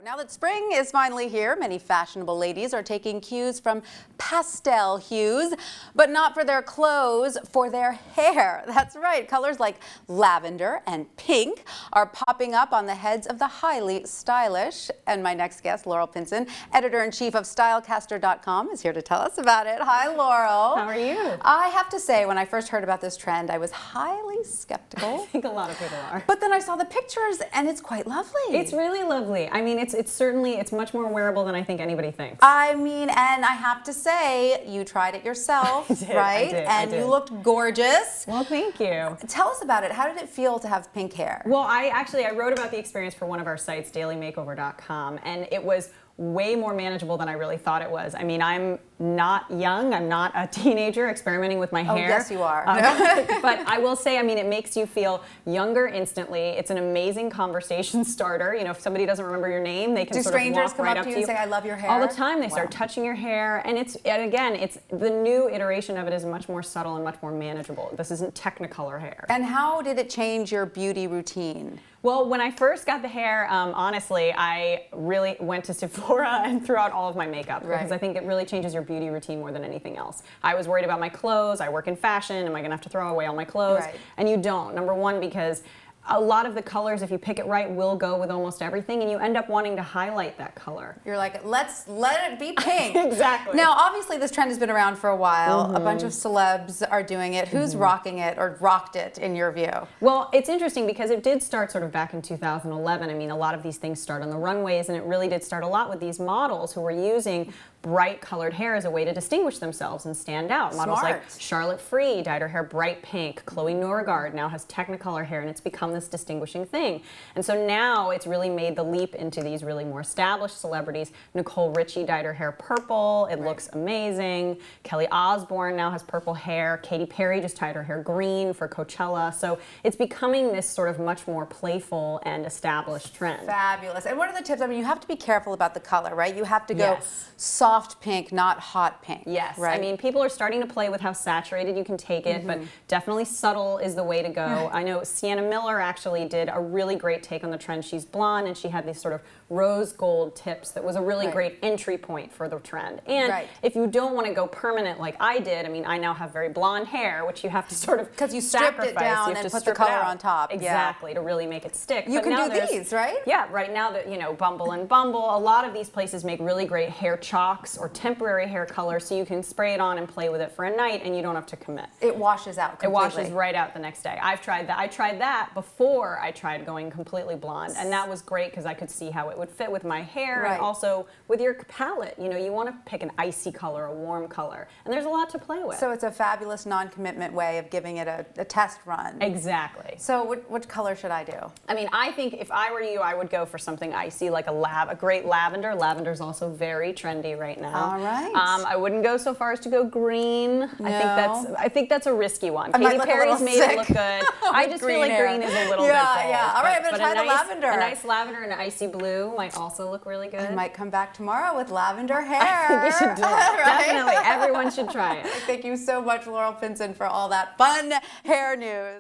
Now that spring is finally here, many fashionable ladies are taking cues from pastel hues, but not for their clothes, for their hair. That's right, colors like lavender and pink are popping up on the heads of the highly stylish. And my next guest, Laurel Pinson, editor-in-chief of Stylecaster.com, is here to tell us about it. Hi, Laurel. How are you? I have to say, when I first heard about this trend, I was highly skeptical. I think a lot of people are. But then I saw the pictures, and it's quite lovely. It's really lovely. I mean, it's certainly much more wearable than I think anybody thinks. I mean, and I have to say, you tried it yourself, right? I did. You looked gorgeous. Well, thank you. Tell us about it. How did it feel to have pink hair? Well, I wrote about the experience for one of our sites, dailymakeover.com, and it was way more manageable than I really thought it was. I mean, I'm not young. I'm not a teenager experimenting with my hair. Oh, yes, you are. But I will say, I mean, it makes you feel younger instantly. It's an amazing conversation starter. You know, if somebody doesn't remember your name, they can Do sort of strangers walk come right up to you and say, I love your hair? All the time. They start touching your hair. And again, it's the new iteration of it is much more subtle and much more manageable. This isn't Technicolor hair. And how did it change your beauty routine? Well, when I first got the hair, honestly, I really went to Sephora and threw out all of my makeup because I think it really changes your beauty routine more than anything else. I was worried about my clothes. I work in fashion. Am I going to have to throw away all my clothes? And you don't. Number one, because a lot of the colors, if you pick it right, will go with almost everything, and you end up wanting to highlight that color. You're like, let it be pink. Exactly. Now, obviously, this trend has been around for a while. A bunch of celebs are doing it. Who's rocking it or rocked it, in your view? Well, it's interesting because it did start sort of back in 2011. I mean, a lot of these things start on the runways, and it really did start a lot with these models who were using bright colored hair as a way to distinguish themselves and stand out. Models like Charlotte Free dyed her hair bright pink. Chloe Norgard now has Technicolor hair, and it's become this distinguishing thing. And so now it's really made the leap into these really more established celebrities. Nicole Richie dyed her hair purple. It looks amazing. Kelly Osbourne now has purple hair. Katy Perry just dyed her hair green for Coachella. So it's becoming this sort of much more playful and established trend. Fabulous. And what are the tips? I mean, you have to be careful about the color, right? You have to go soft pink, not hot pink. Yes. Right? I mean, people are starting to play with how saturated you can take it, but definitely subtle is the way to go. I know Sienna Miller actually did a really great take on the trend. She's blonde, and she had these sort of rose gold tips that was a really great entry point for the trend. And if you don't want to go permanent like I did, I mean, I now have very blonde hair, which you have to sort of because you stripped it down and put the color on top. Exactly, to really make it stick. You can do these, right? Yeah, right now that, you know, Bumble and Bumble, a lot of these places make really great hair chalks or temporary hair color, so you can spray it on and play with it for a night and you don't have to commit. It washes out completely. It washes right out the next day. I've tried that. I tried that before I tried going completely blonde, and that was great because I could see how it would fit with my hair and also with your palette. You know, you want to pick an icy color, a warm color, and there's a lot to play with. So it's a fabulous non-commitment way of giving it a test run. Exactly. So which color should I do? I mean, I think if I were you, I would go for something icy, like a great lavender. Lavender's also very trendy right now. All right. I wouldn't go so far as to go green. No. I think that's a risky one. I Katy Perry's made it look good. I just feel like green is a little bit bold. Yeah. All right, I'm gonna try the lavender. A nice lavender and an icy blue might also look really good. I might come back tomorrow with lavender hair. I think you should do it. Definitely, everyone should try it. Thank you so much, Laurel Pinson, for all that fun hair news.